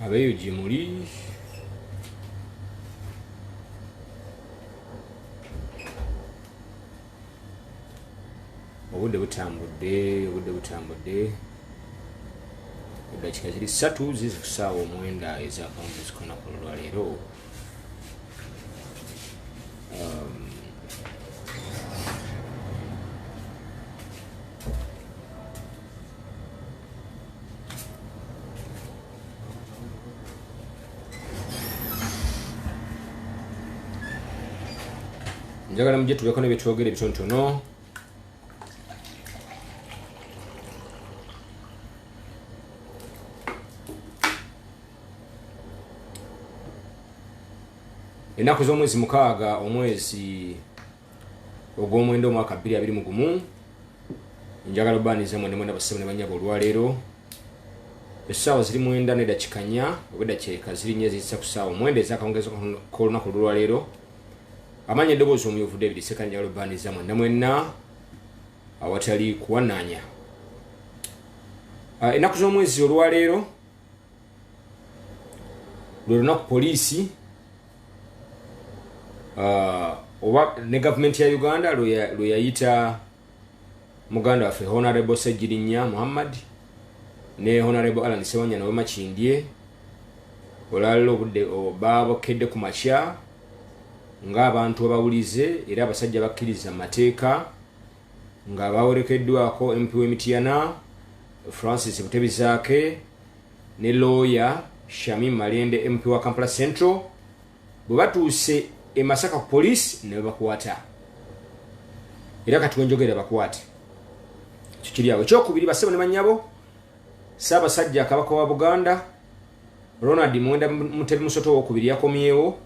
abeyo jimuli obudde butambudde eddakiika ziri 3 zizi ku ssaawa 9 ez'akawunti zikona ku lwaleero. Njagala mujje tuleko ne byetwogere bitonotono. Ennaku z'omwezi 6 omwezi ogw'omwenda omwaka 2021 njagala obbaniza mwenda bassebo ne banyabo olwaleero. Essaawa ziri 9 n'eddakiika 4 oba eddakiika ziri 4 eziyisa ku ssaawa 9 ez'akawungezo k'olunaku olwaleero. Amanya eddoboozi omuyuvu David Sekka njagala obbaniza mwenna awatali kuwanaanya. Ennaku z'omwezi olwaleero lwe lunaku poliisi oba ne gavumenti ya Uganda lwe yayita muganda waffe Honorable Ssegirinya Muhammad ne Honorable Allan Sewanyana w'Emakindye olwaleero obudde baabokedde ku makya ng'abantu abawulize era abasajja bakkiriza amateeka nga bawerekeddwako MP w'Emityana Francis Butebizaake ne lawyer Shamim Malende MP wa Kampala Central bwe batuuse e Masaka police ne bakwata era kati wenjogera bakwate kikiri awo. Ekyokubiri bassebo ne banyabo Ssaabasajja Kabaka wa Buganda Ronald Muwenda Mutebi Musoto owookubiri yakomyewo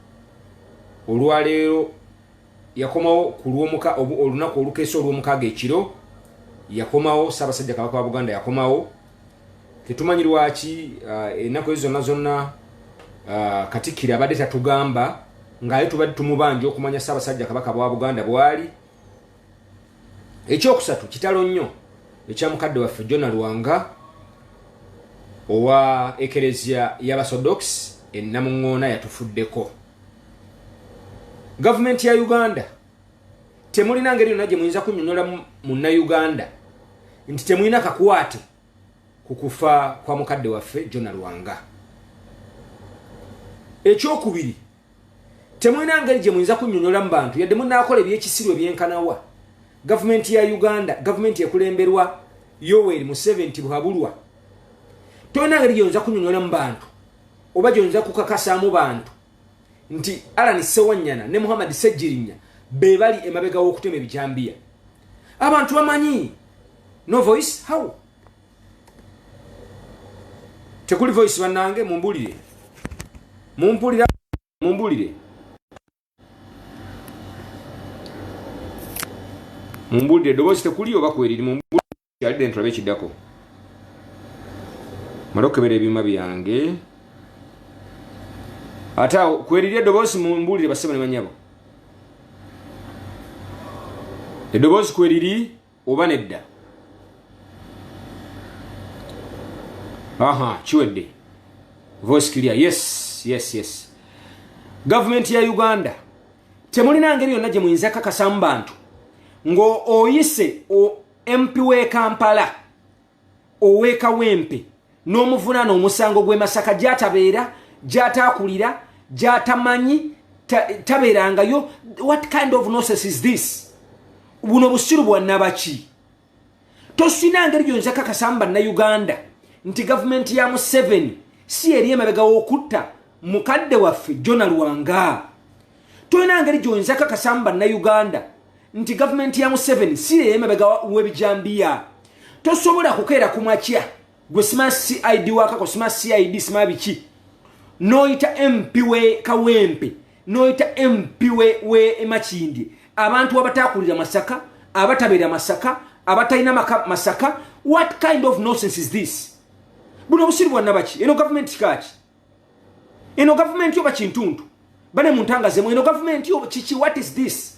olwaleero yakomawo ku lw'omuka olunaku olukeesa olw'omukaaga ekiro yakomawo. Ssaabasajja Kabaka wa Buganda yakomawo. Tetumanyi lwaki ennaku ezo zonna Katikkiro abadde tatugamba ng'ale tubadde tumubanja okumanya Ssaabasajja Kabaka wa Buganda bwali. Ekyokusatu kitalo nnyo ekya mukadde waffe John Lwanga owa Ekereziya y'Abasodox Namuŋŋoona yatufuddeko. Gavumenti ya Uganda temulina ngeri yonna gye muyinza kunnyonnyola Munnayuganda nti temulina kakwate ku kufa kwa mukadde waffe John Lwanga. Ekyokubiri temulina ngeri gye muyinza kunnyonnyola mu bantu yadde munaakola ebyekisirwe byenkanawa gavumenti ya Uganda, gavumenti ekulemberwa Yoweri Museveni Buhabulwa. Tolina ngeri gy'oyinza kunnyonnyola mu bantu oba gy'oyinza kukakasaamu bantu nti Allan Sewanyana ne Muhammad Ssegirinya be bali emabega w'okutema ebijambiya. Abantu bamanyi no voice how tekuli voice bannange mumbulire eddoboozi tekuli oba kweriri mumbulire yalidde ntulabe ekiddako malokebera ebyuma byange ate kweriri eddoboozi mumbulire bassebo ne banyabo. Eddoboozi kweriri oba nedda? Kiwedde voice clear. Yes. Gavumenti ya Uganda temulina ngeri yonna gye muyinza kakasaamu bantu ng'oyise MP w'e Kampala ow'ekawempe n'omuvunaana omusango gw'e Masaka gy'atabeera gy'ataakulira gy'atamanyi tabeerangayo. What kind of nonsense is this? Buno busiru bwa nabaki? Tosina ngeri gy'oyinza kakasaamu bannayuganda nti gavumenti ya Museveni si eri emabega w'okutta mukadde waffe John Lwanga. Tolina ngeri gy'oyinza kakasaamu bannayuganda nti gavumenti ya Museveni si eri emabega w'ebijambiya. Tosobola kukeera ku makya gwe sima CID wakako sima CID sima biki noyita MP we Kawempe noyita MP we Emakindye abantu abatakulira Masaka abatabeera Masaka abatalina Masaka. What kind of nonsense is this? Buno busiru bwa nabaki? Eno government kaki? Eno government yoba kintuntu bane muntangazemu eno government yoba chichi. What is this?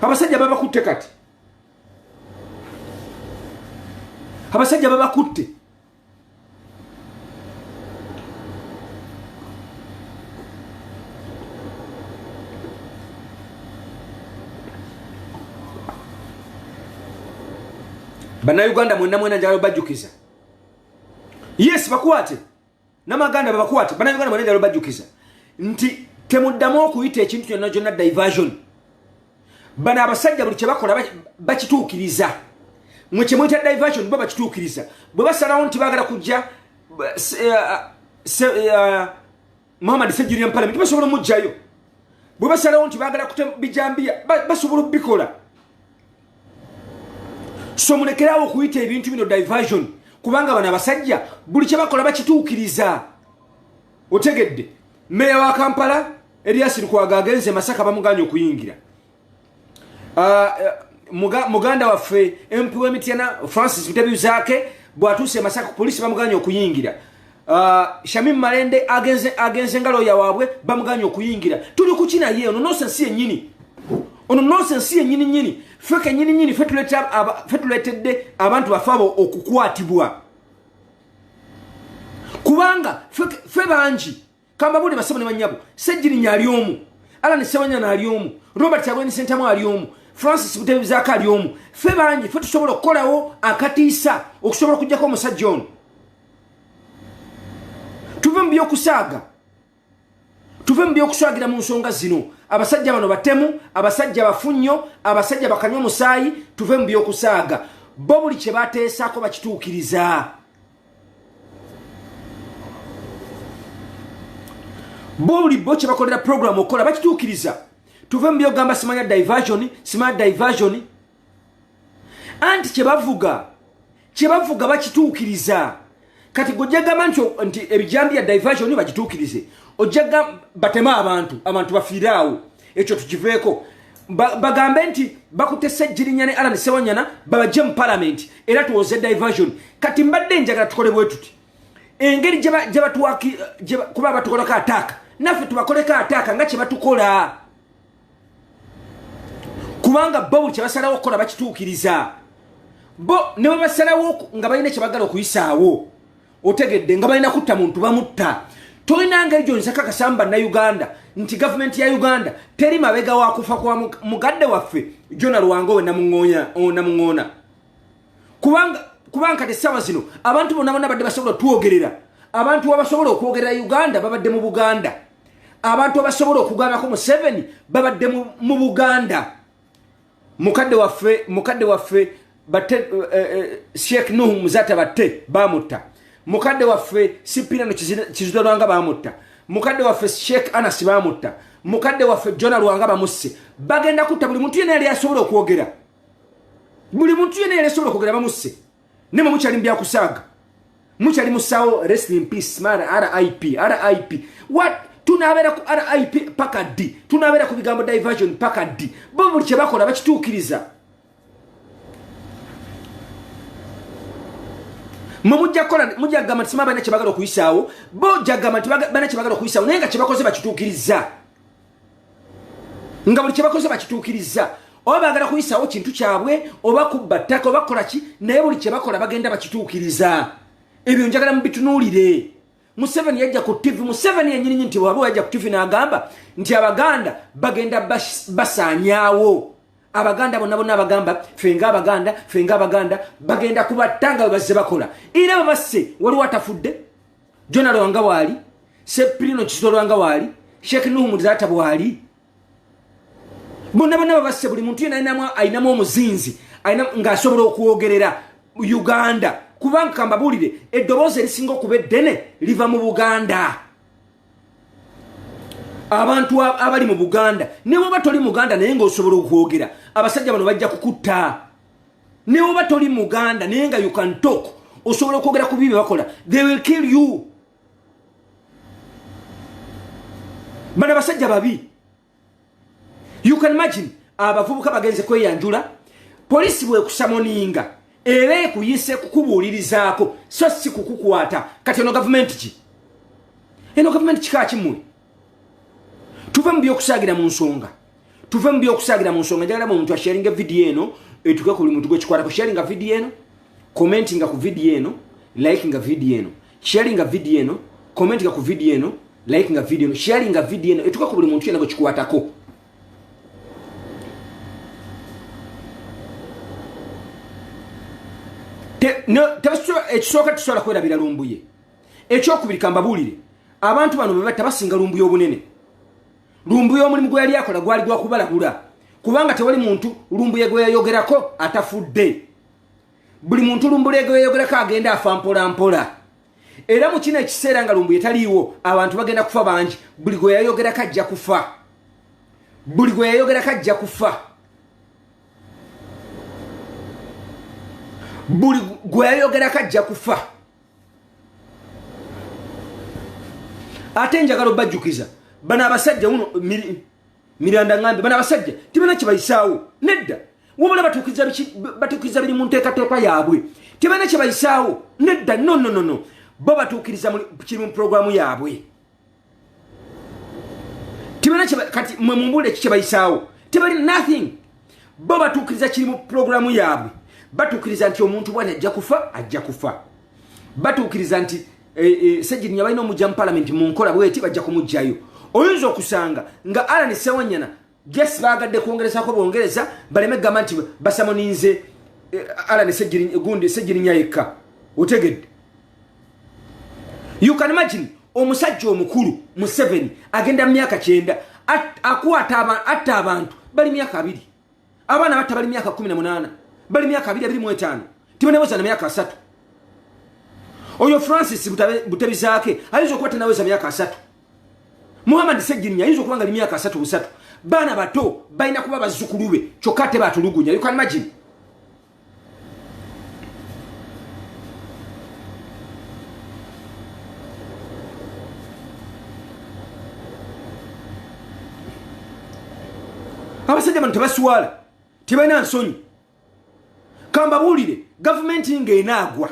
Abasajja babakutte kati. Abasajja babakutte. bana Uganda mwena njalo bajukiza yes bakwate namaganda bakwate bana Uganda mwena njalo bajukiza nti temuddamu okuyita ekintu kyonna kyonna diversion bana abasajja buli kyebakola bakituukiriza mwe kyemuyita diversion baba bakituukiriza bwe basalawo nti baagala kujja Muhammad Ssegirinya mu parliament basobola mujjayo bwe basalawo nti baagala bijambia basobola bikola so mulekerawo okuyita ebintu bino diversion kubanga bana abasajja buli kyebakola bakituukiriza otegedde meya wa Kampala Elias Lukwago agenze Masaka bamuganya okuyingira muganda waffe MP w'Emityana Francis Bitebi zake bwatuse Masaka police bamuganya okuyingira Shamim Malende agenze ngalo ya wabwe bamuganya okuyingira tuli kukina ye ono nonsense yennyini ono nonsense yennyini feke nyini fetuletedde abantu bafabo okukwatibwa kubanga fe banji kamba buli basaba ne banyabo Ssegirinya ali omu Allan Sewanyana ali omu Robert Abweni Sentamu ali omu Francis Bitebi zaka ali omu fe banji fe tusobola okukolawo akatiisa okusobola kujjako omusajja ono tuve mu byokuswagira mu nsonga zino abasajja bano batemu abasajja bafunyo abasajja bakanywa musaayi tuve mu byokusaaga bo buli kye bateesaako bakituukiriza bo buli bo kye bakolera program okola bakituukiriza tuve mu byogamba simanya diversion anti kye bavuga bakituukiriza kati gojagamba nti ebijambia diversion bagituukirize ojaga batema abantu bafiiraawo ekyo tukiveeko bagambe nti bakute Ssegirinya ne Allan Sewanyana babajje mu parliament era tuwoze diversion kati mbadde njagala tukole bwe tuti engeri gye batuwaki kuba batukolako ataaka naffe tubakoleko ataaka nga kye batukola kubanga bo buli kye basalawo okukola bakituukiriza bo ne bwe basalawo nga balina kye bagala okuyisaawo otegedde nga balina kutta muntu bamutta tolina ngeri gyonsa kakasamba na Uganda nti government ya Uganda teri mabega wa kufa kwa mugadde waffe Jona Luwango we namuŋoona kubanga kati sawa zino abantu bonna badde basobola tuogerera abantu abasobola okwogerera Uganda babadde mu Buganda abantu abasobola okugambako mu 7 babadde mu Buganda mukadde waffe batte Sheikh Nuhu Muzata batte bamutta mukadde waffe Sipirano Kizito bamutta mukadde waffe Sheikh Anas bamutta mukadde waffe Jona Luwanga bamusse bagenda kutta buli muntu yena yali asobola okwogera bamusse nemo mukyali mbya kusaaga mukyali musawo rest in peace mara RIP what tunabera ku RIP pakadi tunabera ku bigambo diversion pakadi bo buli kye bakola bakituukiriza mujja gamba nti bana kye bagala okuyisaawo bo jagamba nti bana kye bagala okuyisaawo naye nga kye bakoze bakituukiriza nga buli kye bakoze bakituukiriza oba bagala kuyisaawo kintu kyabwe oba kubba ttaka oba kola ki naye buli kye bakola bagenda bakituukiriza ebyo njagala mubitunuulire Museveni yajja ku TV Museveni yennyini nti wabwe yajja ku TV n'agamba nti Abaganda bagenda basaanyaawo Abaganda bonna abagamba fenga abaganda bagenda kubatanga bazze bakola era babasse waliwo atafudde Jona Luwanga waali Sipirano Kizito Luwanga waali Sheikh Nuhu Muzata waali bonna babasse buli muntu yena ayinamu omuzinzi ng'asobola okwogerera Uganda kubanga kambabulire eddoboozi erisinga okuba eddene liva mu Buganda abantu abali mu Buganda ne bwoba toli Muganda naye ng'osobola okwogera abasajja bano bajja kukutta ne bwoba toli Muganda naye nga you can talk osobola okwogera ku bibi bakola they will kill you bana basajja babi you can imagine abavubuka bagenze kweyanjula polisi bwe kusamoninga ere kuyise kukubuulirizaako so si kukukwata kati eno government ki kika kimwe tuve mu byokusaagira mu nsonga njagala omuntu asharinga video eno etuke ku buli muntu gwekikwatako sharinga video eno commentinga ku video eno likinga video eno sharinga video eno commentinga ku video eno likinga video eno sharinga video eno etuke ku buli muntu yena gwekikwatako ekisooka tusobola kwerabira Lumbuye. Ekyokubiri kambabulire abantu bano bwe batta basinga Lumbuye obunene. Lumbuye omulimu gwe yali akola gwali gwa kubalabula kubanga tewali muntu Lumbuye gwe yayogerako atafudde. Buli muntu Lumbuye gwe yayogerako agenda afa mpola mpola. Era mu kino ekiseera nga Lumbuye taliiwo abantu bagenda kufa bangi. Buli gwe yayogerako ajja kufa. Buli gwe yayogerako ajja kufa. Buli gwe yayogerako ajja kufa. Ate njagala bajjukiza bana abasajja uno Miranda ngambe bana abasajja tibana kibayisaawo nedda wabula batukiza biri mu nteekateeka yaabwe tibana kibayisaawo nedda no bo batukiriza kiri mu programu yaabwe tibana kati mwe mumbule kibayisaawo tibali nothing bo batukiriza kiri mu programu yaabwe batukiriza nti omuntu bwana ajja kufa batukiriza nti Ssegirinya balina omujja mu parliament mu nkola bweti bajja kumujjayo. Oyinza okusanga nga Allan Sewanyana just bagadde kwongerezako bwongereza baleme gamba nti basamoninze Allan Ssegirinya yekka. Otegedde. You can imagine omusajja omukulu mu 7 agenda mu myaka 9 akwata abantu bali myaka 2. Abaana batta bali myaka 18 bali myaka 25 tibaneweza na myaka 3. Oyo Francis Butebizaake alizo kuwa tenaweza miaka 3. Muhammad Ssegirinya alizo kuwa ngali miaka 3. Bana bato baina kuba bazukulube chokate batulugunya. You can imagine. Abasajja bano tebaswala tibaina nsonyi kamba bulire government ng'enaagwa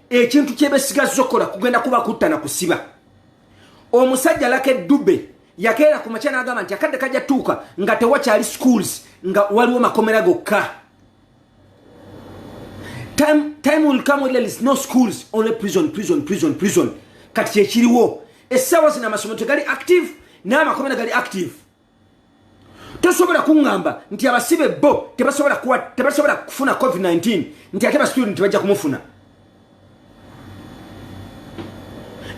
ekintu kyebesigaza okola kugenda kuba kutta na kusiba. Omusajja lake Dube yakeera ku machana agamba nti akadde kajja tuuka nga tewakyali schools nga waliwo makomera gokka. Time will come when there is no schools, only prison. Kati kyekiriwo essaawa zino amasomero tegali active n'amakomera gali active. Tosobola kungamba nti abasibe bo tebasobola kufuna COVID-19 nti ate student bajja kumufuna.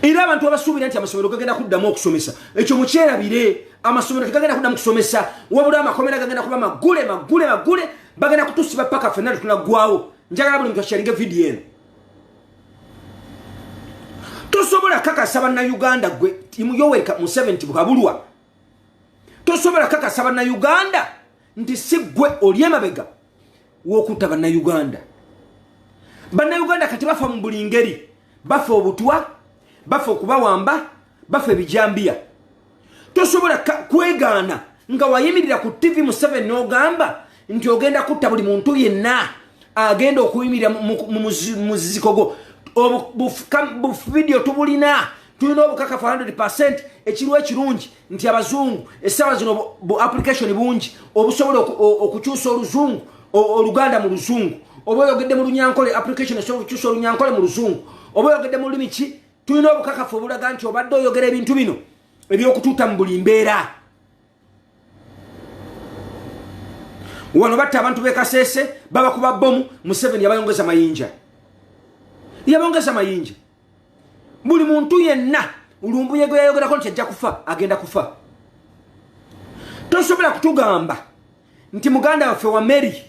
Era abantu abasuubira nti amasomero gagenda kuddamu okusomesa ekyo mukyerabire amasomero tegagenda kuddamu kusomesa wabula amakomera gagenda kuba magule bagenda kutusiba paka fenali tunagwawo. Njagala buli muntu asharinge video eno. Tosobola kakasa bannayuganda gwe Yoweri Museveni bukabulwa. Tosobola kakasa bannayuganda nti si gwe oli emabega w'okutta bannayuganda. Bannayuganda kati bafa mu buli ngeri, bafa obutwa, bafa okubawamba, bafa ebijambiya. Tosobola kwegaana nga wayimirira ku TV Museveni n'ogamba nti ogenda kutta buli muntu yenna agenda okuyimirira mu muziko gwo. Video tubulina tulina obukakafu 100% ekiriwo ekirungi nti abazungu essaawa zino bu application bungi obusobola okukyusa oluzungu oluganda mu luzungu oba oyogedde mu lunyankole application esobola okukyusa olunyankole mu luzungu oba oyogedde mu lulimi ki tulina obukakafu obulaga nti obadde oyogera ebintu bino ebyokutuuta mu buli mbeera. Wano batta abantu b'Ekasese babakuba bomu Museveni yabayongeza mayinja. Buli muntu yenna Lumbuye gwe yayogerako nti ajja kufa agenda kufa. Tosobola kutugamba nti muganda waffe wa Mary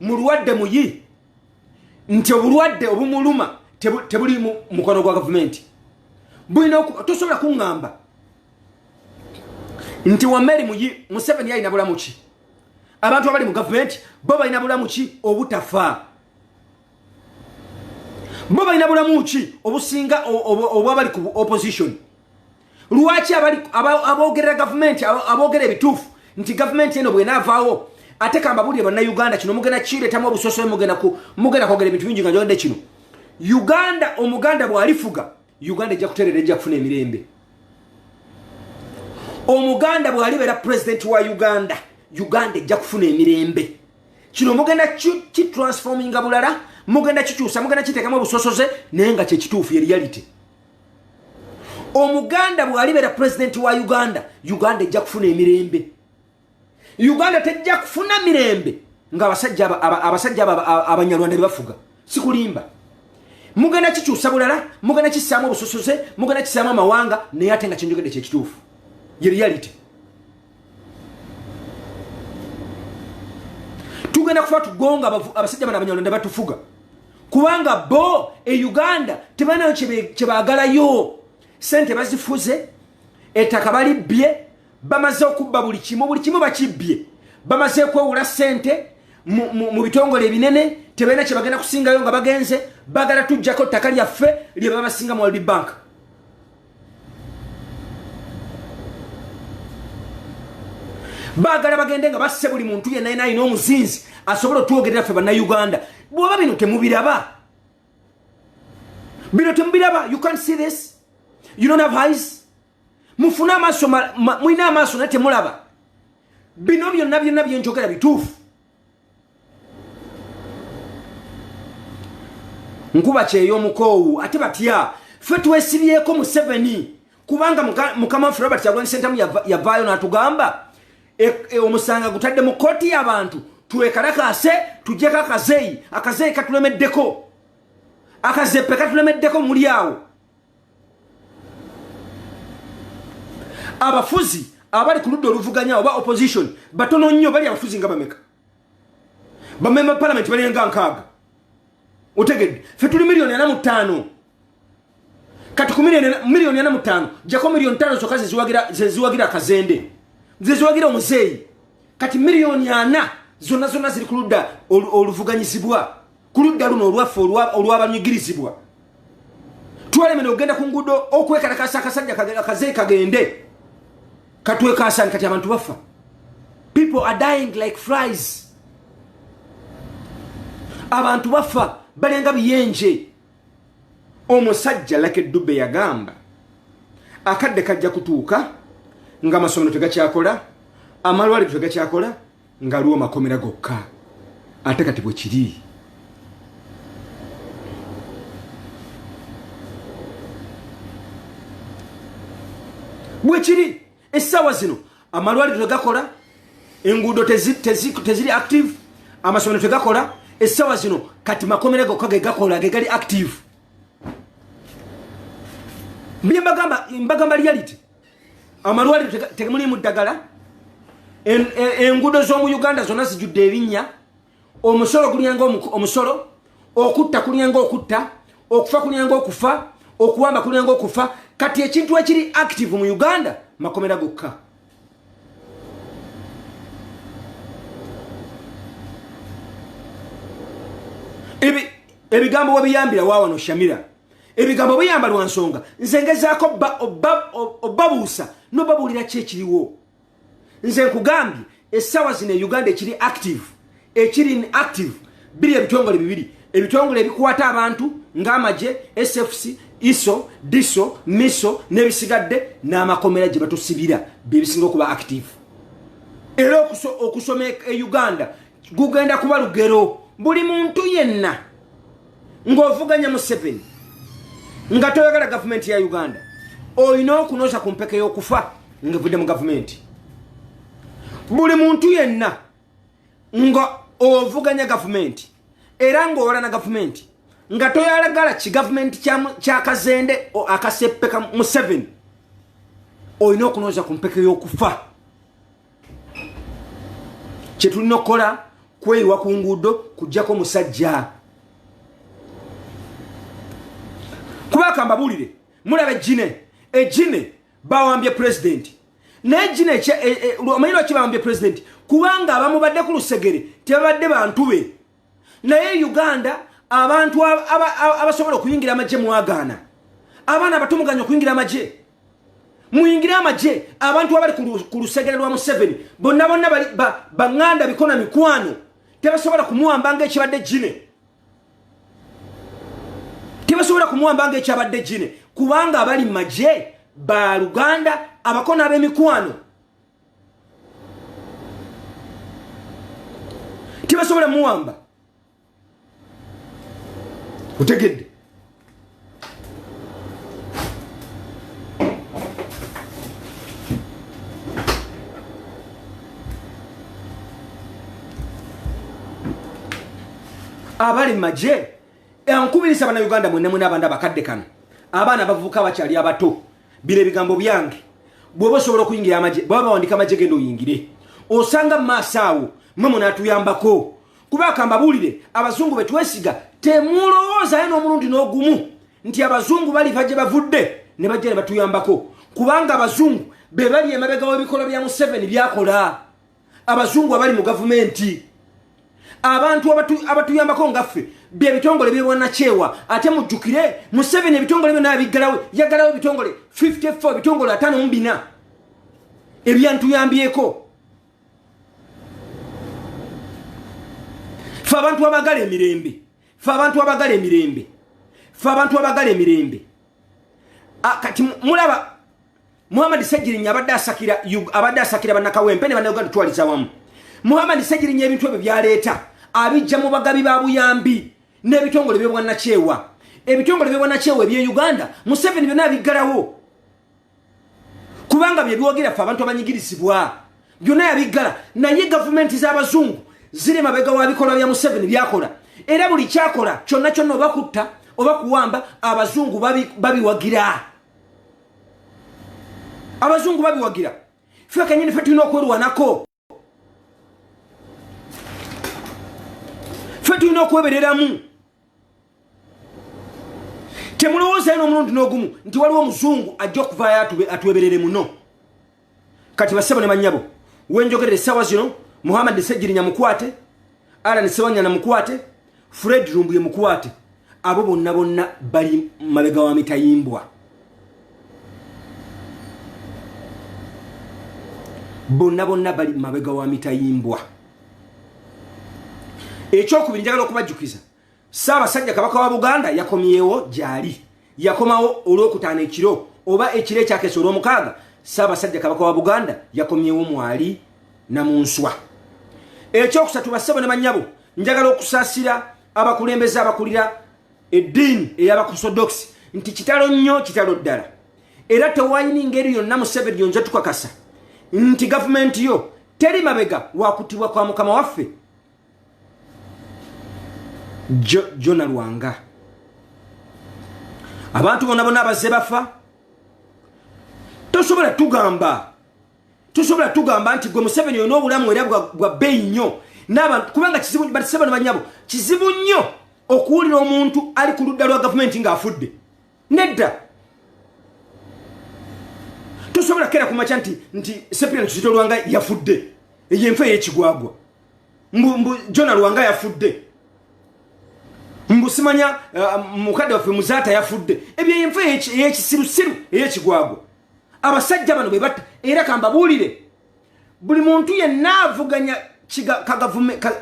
mulwadde muyi nti obulwadde obumuluma tebuli mu mukono gwa government. Tosobola kungamba nti wa Mary muyi Museveni yalina bulamu ki? Abantu abali mu government bo balina bulamu ki obutafa? Bo balina bulamu ki obusinga obwabali ku opposition? Lwaki abogerera government abogera ebituufu nti government eno bwenavaawo ate kamba buli bannayuganda kino mugenda kireetamu obusoso mugenda kwogera ebintu bingi nga njogedde kino. Uganda omuganda bw'alifuga Uganda ejja kutereera ejja kufuna emirembe. Omuganda bw'alibeera president wa Uganda ejja kufuna emirembe. Kino mugenda kitransforminga bulala mugenda kikyusa mugenda kiteekamu obusosoze naye nga kyekituufu ye reality. Omuganda bw'alibeera president wa Uganda ejja kufuna emirembe. Uganda tejja kufuna mirembe nga abasajja abanyarwanda bebafuga. Sikulimba. mugenda kikyusa bulala mugenda kisaamu obusosoze mugenda kisaamu amawanga naye ate nga kyenjogedde kyekituufu ye reality. Tugenda kufa tugonga abasajja bano abanyalonda batufuga kubanga bo e Uganda tebanayo kyebaagalayo. Sente bazifuze, ettaka balibbye, bamaze okubba buli kimu bakibbye, bamaze kwewula sente mu bitongole ebinene, tebalina kye bagenda kusingayo nga bagenze, bagala tujjako ttaka lyaffe lye baba basinga mu World Bank. Bagala bagende nga basse buli muntu yenna alina omuzinzi asobola otwogerera ffe bannayuganda. Bw'oba bino temubiraba, you can't see this. You don't have eyes. Mufuna amaaso mulina amaaso naye temulaba. Bino byonna byenjogera bituufu. Nkuba kyey'omukoowu ate batya ffe twesibyeko Museveni kubanga mukama waffe Robert Kyagulanyi Ssentamu yavaayo n'atugamba omusanga gutadde mu kooti y'abantu twekalakase tujjeko akazeeyi katulemeddeko, akazeppe katulemeddeko muli awo. Abafuzi abali ku ludda oluvuganya oba opposition batono nnyo, bali abafuzi nga bameka, bamemba parliament bali nga 6. Otegedde ffe tuli miliyoni 45, kati ku miliyoni 45 jako miliyoni 5 zokka zeziwagira akazende, zeziwagira omuzeeyi. Kati miliyoni 4 zonna ziri ku ludda oluvuganyizibwa, ku ludda luno olwaffe olw'abanyigirizibwa. Twalemera ogenda ku nguudo okwekalakasa akasajja akazeeyi kagende katwekasani kati abantu bafa. People are dying like flies. Abantu bafa balenga biyenje. Omusajja Lucky Dube yagamba akadde kajja kutuuka nga amasomero tegakyakola, amalwaliro tegakyakola, nga aliwo makomera gokka. Ate kati bwe kiri. Bwe kiri essaawa zino amalwaliro tegakola, enguudo teziri active, amasomero tegakola. Essaawa zino kati makomera gokka ge gakola ge gali active. Mbagamba reality. Amalwaliro temulimu ddagala, enguudo z'omu Uganda zonna zijjudde ebinnya, omusolo gulyanga omusolo, okutta kulyanga okutta, okufa kulyanga okufa, okuwamba kulyanga okufa. Kati ekintu ekiri active mu Uganda makomera gokka. Ebigambo webiyambira waawano Shamira, ebigambo biyamba lwa nsonga nze ngezaako obabuusa n'obabuulira ki ekiriwo. Nze nkugambye essaawa zino Uganda ekiri active, ekiri inactive biri ebitongole bibiri, ebitongole ebikwata abantu ng'amagye, SFC, ISO, DISO, MISO n'ebisigadde n'amakomera gye batusibira byebisinga okuba active. Era okusoma e Uganda gugenda kuba lugero. Buli muntu yenna ng'ovuganya Museveni nga toyagala gavumenti ya Uganda olina okunoza ku mpeke y'okufa ng'evudde mu gavumenti. Buli muntu yenna nga ovuganya gavumenti era ng'owola na gavumenti nga toyagala kigavumenti kya kazende akaseppeka Museveni olina okunoza ku mpeke y'okufa. Kye tulina okukola kweyiwa ku nguudo kujjako musajja. Kubaka mbabuulire mulaba ejjine bawambye president. N'ejjine omanyi lwaki bawambye president? Kubanga abamu badde ku lusegere tebabadde bantu be. Naye Uganda abantu abasobola okuyingira amagye mwagaana. Abaana abatumuganya okuyingira amagye. Muyingira amagye abantu abali ku lusegere lwa Museveni bonna baŋŋanda bikona mikwano tebasobola kumuwamba ng'ekibadde ejjine. Tebasobola kumuwamba ng'ekyabadde ejjine kubanga abali mu magye ba Luganda abakona ab'emikwano. Tebasobola muwamba. Otegedde? Abali magye Ankubirisa bana Uganda mwenna abanda bakadde kano. Abaana bavuka bakyali abato. Bile bigambo byange. Bwoba osobola okuyingira amaje, bwaba wandika amaje gendo oyingire. Osanga masaawo mmwe natuyambako. Kuba kambabulire abazungu betwesiga temulowooza yano omulundi n'ogumu nti abazungu bali baje bavudde ne bajja batuyambako. Kubanga abazungu be bali emabega w'ebikola bya Museveni byakola. Abazungu abali mu gavumenti. Abantu abatuyambako ngaffe bye bitongole byebwana kyewa ate mujjukire Museveni ebitongole byo nabigalawe yagalawe bitongole 54 bitongole 54 ebyantuyambyeko. Fa abantu abagala emirembe. Fa abantu abagala emirembe. Fa abantu abagala emirembe. Kati mulaba Allan Sewanyana abadde asakira bannakawempe ne bannayuganda twaliza wamu. Allan Sewanyana ebintu ebyo byaleeta abijja mu bagabi ba buyambi n'ebitongole by'obwana kyewa. Ebitongole by'obwana kyewa ebye Uganda Museveni byonna abigalawo. Kubanga bye byogera fa abantu abanyigirizibwa. Byonna yabigala naye gavumenti z'abazungu ziri mabega wa bikola bya Museveni byakola. Era buli kyakola kyonna kyonna obakutta oba kuwamba abazungu babiwagira. Abazungu babiwagira. Fika kanyini fetu inokwerwanako. Fetu inokwebereramu. Temulowooza eno omulundi n'ogumu nti waliwo omuzungu ajja okuvaayo atweberere muno. Kati basebo ne banyabo wenjogerera essaawa zino Allan Sewanyana mukwate, Allan Sewanyana mukwate, Fred Rumbuye mukwate. Abo bonna bali mabega wa mitayimbwa. Bonna bali mabega wa mitayimbwa. Ekyokubiri njagala okubajjukiza. Ssaabasajja Kabaka wa Buganda yakomyewo gyali. Yakomawo olwokutaano ekiro oba ekiro ekyakeesa olw'omukaaga. Ssaabasajja Kabaka wa Buganda yakomyewo mwali na munswa. Ekyokusatu basebo ne banyabo njagala okusaasira abakulembeze abakulira eddiini ey'Abakusodoksi nti kitalo nnyo kitalo ddala. Era tewayini ngeri yonna Museveni yonja tukakasa nti gavumenti yo teri mabega wakutibwa kwa mukama waffe Jona Lwanga. Abantu bonna abazze bafa tosobola tugamba nti gwe Museveni yo n'obulamu era bwa bbeeyi nnyo n'abantu kubanga kizibu basebo ne banyabo kizibu nnyo okuwulira omuntu ali ku ludda lwa gavumenti ng'afudde. Nedda tosobola kera kumacha nti Cyprian Kizito Lwanga yafudde ey'enfa ey'ekigwagwa mbu Jona Lwanga yafudde mbu simanya mukadde waffe Muzaata yafudde ebyo y'enfa ey'ekisirusiru ey'ekigwagwa. Abasajja bano bebatta era kambabuulire buli muntu yenna avuganya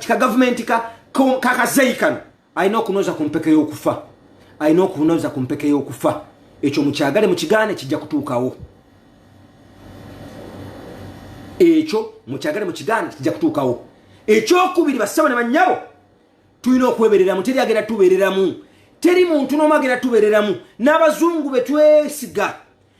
ka gavumenti kakazeikano alina okunoza ku mpeke y'okufa. Alina okunoza ku mpeke y'okufa. Ekyo mukyagale mukigaane kijja kutuukawo. Ekyo mukyagale mukigaane kijja kutuukawo. Ekyokubiri basebo ne banyabo tulina okwebereramu. Teri agenda tubeereramu. Teri muntu n'omu agenda tubeereramu. N'abazungu betwesiga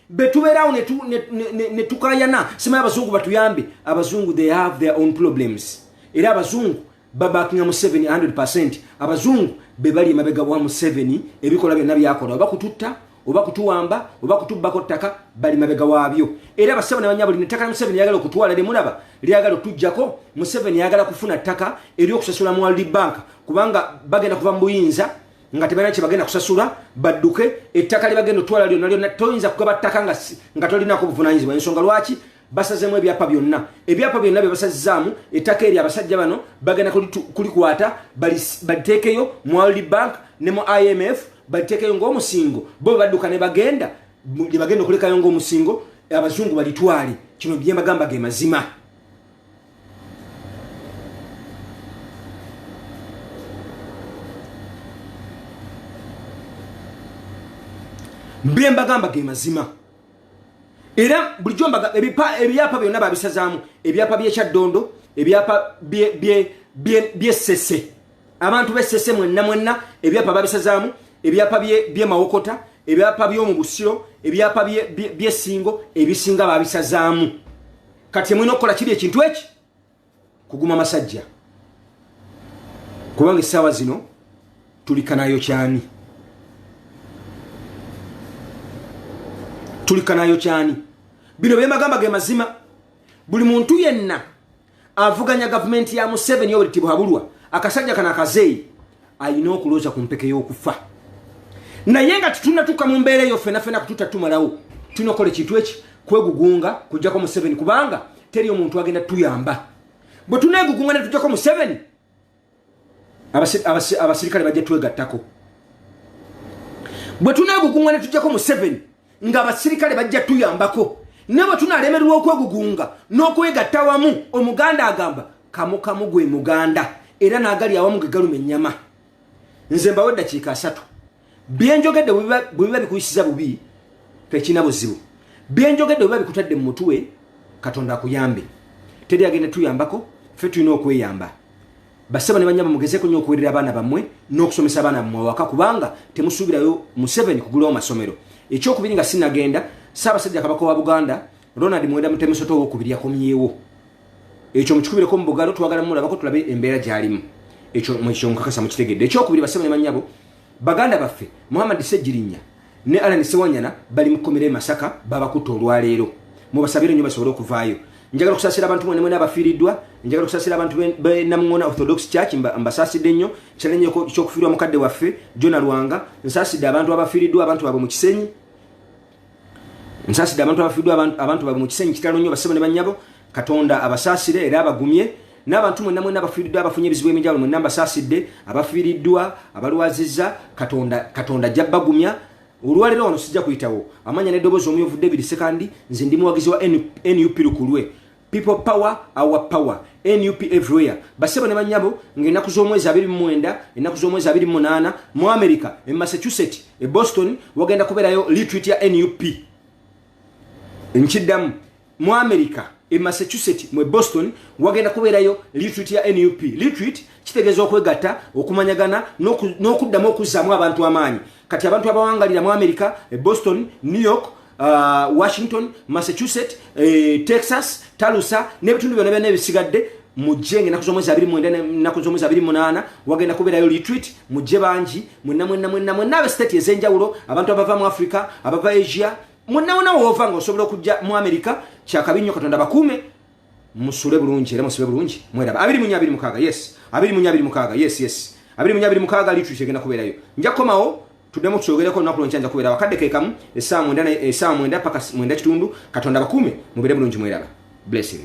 betuberao ne tukayana sema abazungu batuyambe. Abazungu they have their own problems. Era abazungu babakinga Museveni 100%. Abazungu bebali mabega wa Museveni ebikola byonna byakola oba kututta oba kutuwamba oba kutubbako ttaka bali mabega waabyo. Era basebo ne banyabo linetaka Museveni yagala okutwala limulaba lyagala tujjako. Museveni yagala kufuna ttaka eri okusasula mu World Bank kubanga bagenda kuva mu buyinza nga tebana kye bagenda kusasula badduke ettaka libagenda otwala lyonna toyinza kugaba ttaka nga tolinako buvunaanyizibwa. Ensonga lwaki basazemu ebyapa byonna bye basazizaamu ettaka eri abasajja bano bagenda kulikwata baliteekeyo mu World Bank ne mu IMF baliteekeyo ng'omusingo bo badduka ne bagenda okulekayo ng'omusingo abazungu balitwale. Kino bye mbagamba ge mazima. Mbye mbagamba ge mazima. Era bulijjo mbaga ebyapa byonna babisazaamu. Ebyapa by'ekyaddondo, ebyapa by'essese. Abantu b'essese mwenna ebyapa babisazaamu. Ebyapa by'emawokota, ebyapa by'omu Busiro, ebyapa by'essingo, ebisinga babisazaamu. Kati mwina okukola kiri ekintu eki kuguma masajja. Kubanga essaawa zino tulikanayo kyani bino byemagamba ge mazima buli muntu yenna avuganya gavumenti ya Museveni yobuliti bwabulwa akasajja kana akazeyi ayina okulooza ku mpeke y'okufa naye nga tutunatuka mu mbeera eyo fena kututatumalawo tunokola ekintu eki kwegugunga kujjako Museveni kubanga teri omuntu agenda tuyamba bwe tuneegugunga ne tujjako Museveni abasirikale bajja twegattako bwe tuneegugunga ne tujjako Museveni nga abasirikale bajja tuyambako ne bwe tunalemererwa okwegugunga n'okwegatta wamu omuganda agamba kamukamu gwe muganda era n'agali awamu ge galuma ennyama nze mbawe eddakiika 3 byenjogedde bwe biba bikuyisiza bubi tekina buzibu byenjogedde bwe biba bikutadde mu mutwe Katonda akuyambe teri agenda tuyambako ffe tulina okweyamba basaba ne banyamba mugezeko nnyo okuwerera abaana bammwe n'okusomesa abaana bammwe waka kubanga temusuubirayo Museveni kugulawo masomero ekyokubiri nga sinagenda Ssaabasajja Kabaka wa Buganda Ronald Mwenda Mutemusoto owokubiri yakomyewo ekyo mukikubireko mu Bugalo twagala mulabako tulabe embeera gyalimu ekyo nkakasa mukitegedde ekyokubiri basaba ne banyabo baganda baffe Allan Sewanyana ne Allan Sewanyana bali mukomere e Masaka babakutte olwaleero mubasabire nnyo basobole okuvaayo njagala okusasira abantu mwene abafiiriddwa njagala okusasira abantu b'Namungona Orthodox Church mbasaasidde nnyo kyalenye ekyokufiirwa mukadde waffe Jona Lwanga nsaasidde abantu abafiiriddwa abantu baabwe mu Kisenyi nsaasidde abantu abafiiriddwa abantu baabwe mu Kisenyi kitalo nnyo basaba ne bannyabo Katonda abasaasire era abagumye n'abantu mwena abafiiriddwa abafunye ebizibu eby'enjawulo mwena mbasaasidde abafiiriddwa abalwazizza Katonda ajja bagumya olwaleero wano sijja kuyitawo amanya n'eddoboozi omuyoovu David Sekandi nze ndi muwagizi wa NUP lukulwe people power our power NUP everywhere basebo ne banyabo ng'ennaku z'omwezi 29 ennaku z'omwezi 28 mu America e Massachusetts e Boston wagenda kubeerayo retreat ya NUP nkiddamu mu America e Massachusetts mu Boston wagenda kubeerayo retreat ya NUP retreat kitegeeza okwegatta okumanyagana n'okuddamu okuzzaamu abantu amaanyi kati abantu abawangalira mu America e Boston New York Washington Massachusetts Texas Talusa n'ebitundu byonna ebisigadde mujje ennaku z'omwezi 29 ennaku z'omwezi 28 wagenda kubeerayo retreat mujje bangi mwenna abe state ez'enjawulo abantu abava mu Africa abava Asia mwenna woova nga osobola okujja mu America kyakabi nnyo Katonda bakuume musule bulungi era musibe bulungi mweraba 2426 yes 2426 yes 2426 retreat egenda kubeerayo nja kukomawo tudemo tusogereko nakulo nchanja kubeera wakadde kekamu esaamu mwenda paka mwenda kitundu Katonda bakuume mubere bulungi mweraba blessing